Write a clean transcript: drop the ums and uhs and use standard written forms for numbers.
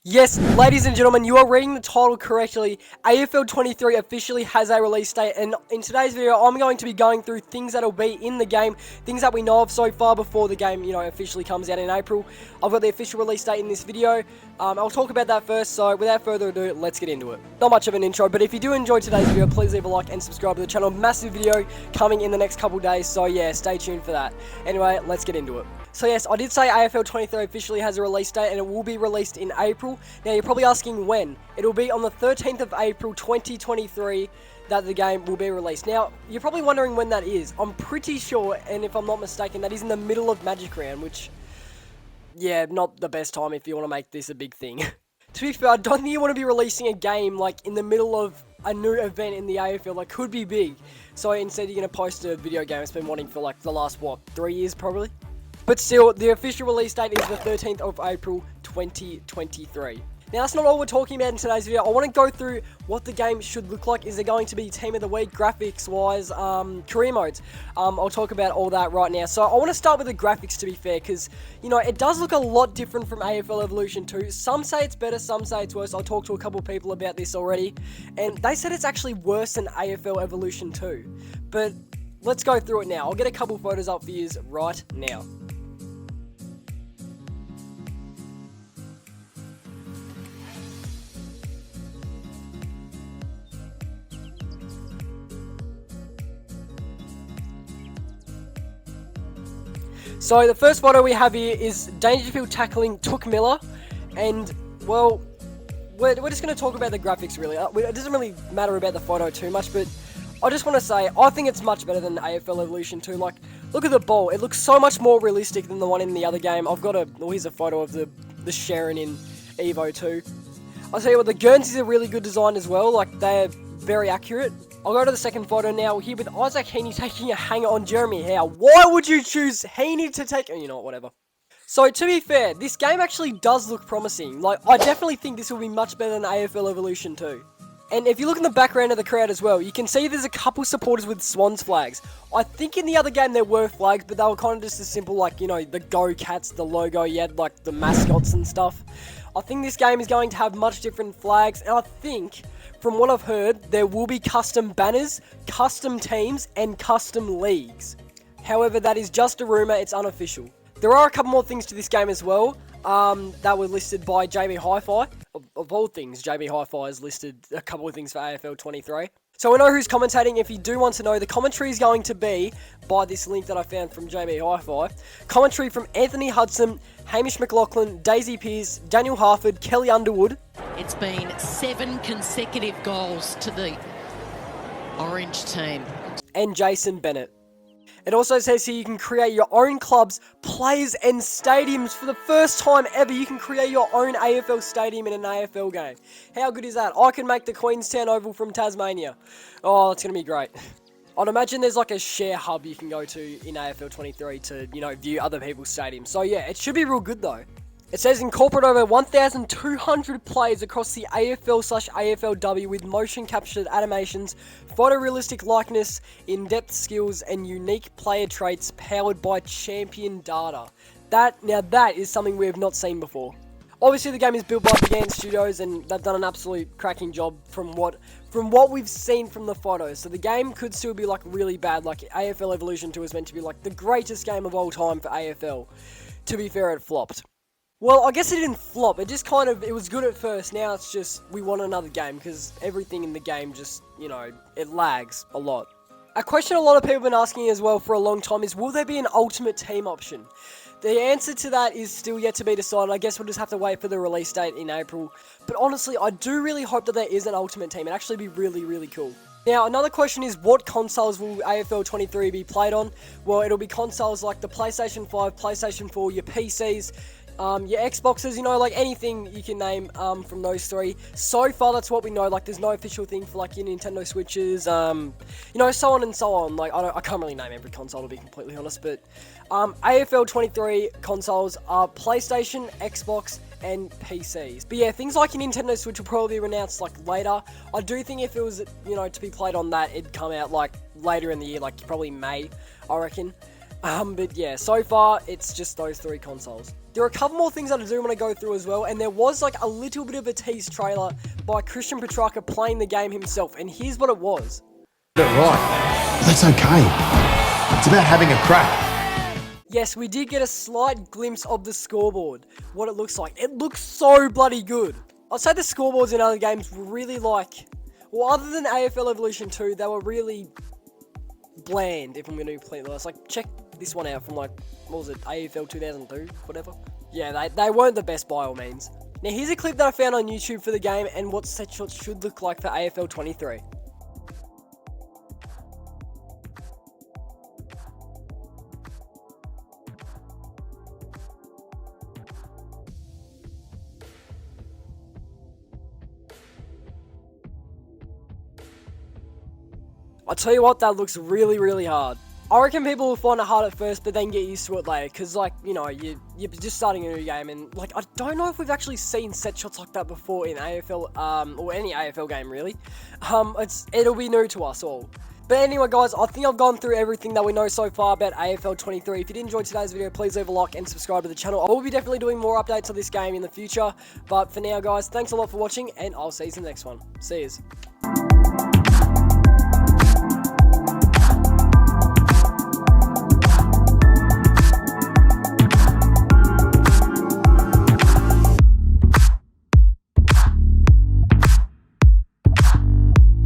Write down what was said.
Yes, ladies and gentlemen, you are reading the title correctly. AFL 23 officially has a release date, and in today's video, I'm going to be going through things that'll be in the game, things that we know of so far before the game, officially comes out in April. I've got the official release date in this video. I'll talk about that first, so without further ado, let's get into it. Not much of an intro, but if you do enjoy today's video, please leave a like and subscribe to the channel. Massive video coming in the next couple days, so yeah, stay tuned for that. Anyway, let's get into it. So yes, I did say AFL 23 officially has a release date and it will be released in April. Now you're probably asking when. It'll be on the 13th of April 2023 that the game will be released. Now, you're probably wondering when that is. I'm pretty sure, and if I'm not mistaken, that is in the middle of Magic Round, which, yeah, not the best time if you want to make this a big thing. To be fair, I don't think you want to be releasing a game like in the middle of a new event in the AFL, like could be big. So instead you're going to post a video game it's been wanting for like the last, 3 years probably? But still, the official release date is the 13th of April 2023. Now, that's not all we're talking about in today's video. I want to go through what the game should look like. Is there going to be Team of the Week, graphics-wise, career modes? I'll talk about all that right now. So, I want to start with the graphics, to be fair, because, it does look a lot different from AFL Evolution 2. Some say it's better, some say it's worse. I talked to a couple people about this already, and they said it's actually worse than AFL Evolution 2. But let's go through it now. I'll get a couple photos up for you right now. So the first photo we have here is Dangerfield tackling Took Miller, and well, we're just going to talk about the graphics really. It doesn't really matter about the photo too much, but I just want to say, I think it's much better than AFL Evolution 2. Like, look at the ball, it looks so much more realistic than the one in the other game. Here's a photo of the Sharon in Evo 2. I'll tell you what, the Guernseys are really good design as well, like they're very accurate. I'll go to the second photo now, here with Isaac Heaney taking a hanger on Jeremy Howe. Why would you choose Heaney to take... whatever. So, to be fair, this game actually does look promising. Like, I definitely think this will be much better than AFL Evolution 2. And if you look in the background of the crowd as well, you can see there's a couple supporters with Swans flags. I think in the other game there were flags, but they were kind of just as simple, like, the Go Cats, the logo, you had, like, the mascots and stuff. I think this game is going to have much different flags, and I think, from what I've heard, there will be custom banners, custom teams, and custom leagues. However, that is just a rumour, it's unofficial. There are a couple more things to this game as well, that were listed by JB Hi-Fi. Of all things, JB Hi-Fi has listed a couple of things for AFL 23. So we know who's commentating. If you do want to know, the commentary is going to be by this link that I found from JB Hi-Fi. Commentary from Anthony Hudson, Hamish McLaughlin, Daisy Pearce, Daniel Harford, Kelly Underwood. It's been 7 consecutive goals to the Orange team. And Jason Bennett. It also says here you can create your own clubs, players, and stadiums. For the first time ever, you can create your own AFL stadium in an AFL game. How good is that? I can make the Queenstown Oval from Tasmania. Oh, it's going to be great. I'd imagine there's like a share hub you can go to in AFL 23 to, view other people's stadiums. So yeah, it should be real good though. It says incorporate over 1,200 players across the AFL/AFLW with motion captured animations, photorealistic likeness, in-depth skills, and unique player traits powered by champion data. That is something we have not seen before. Obviously, the game is built by Began Studios, and they've done an absolute cracking job from what we've seen from the photos. So the game could still be like really bad. Like AFL Evolution 2 is meant to be like the greatest game of all time for AFL. To be fair, it flopped. Well, I guess it didn't flop, it just it was good at first, now it's just, we want another game, because everything in the game just, it lags a lot. A question a lot of people have been asking as well for a long time is, will there be an ultimate team option? The answer to that is still yet to be decided. I guess we'll just have to wait for the release date in April. But honestly, I do really hope that there is an ultimate team, it'd actually be really, really cool. Now, another question is, what consoles will AFL 23 be played on? Well, it'll be consoles like the PlayStation 5, PlayStation 4, your PCs, your Xboxes, like anything you can name from those three. So far, that's what we know. Like, there's no official thing for like your Nintendo Switches, so on and so on. Like, I can't really name every console to be completely honest, but AFL 23 consoles are PlayStation, Xbox, and PCs. But yeah, things like your Nintendo Switch will probably be announced like later. I do think if it was, to be played on that, it'd come out like later in the year, like probably May, I reckon. But yeah, so far, it's just those three consoles. There are a couple more things that I do want to go through as well, and there was like a little bit of a tease trailer by Christian Petrarca playing the game himself, and here's what it was. Right. That's okay. It's about having a crack. Yes, we did get a slight glimpse of the scoreboard, what it looks like. It looks so bloody good. I'd say the scoreboards in other games were really like, well, other than AFL Evolution 2, they were really bland, if I'm going to be completely honest. Like, check this one out from like, what was it, AFL 2002, whatever. Yeah, they weren't the best by all means. Now, here's a clip that I found on YouTube for the game and what set shots should look like for AFL 23. I'll tell you what, that looks really, really hard. I reckon people will find it hard at first, but then get used to it later, because, like, you know, you're just starting a new game, and, like, I don't know if we've actually seen set shots like that before in AFL, or any AFL game, really. It'll be new to us all. But anyway, guys, I think I've gone through everything that we know so far about AFL 23. If you did enjoy today's video, please leave a like and subscribe to the channel. I will be definitely doing more updates on this game in the future, but for now, guys, thanks a lot for watching, and I'll see you in the next one. See yous.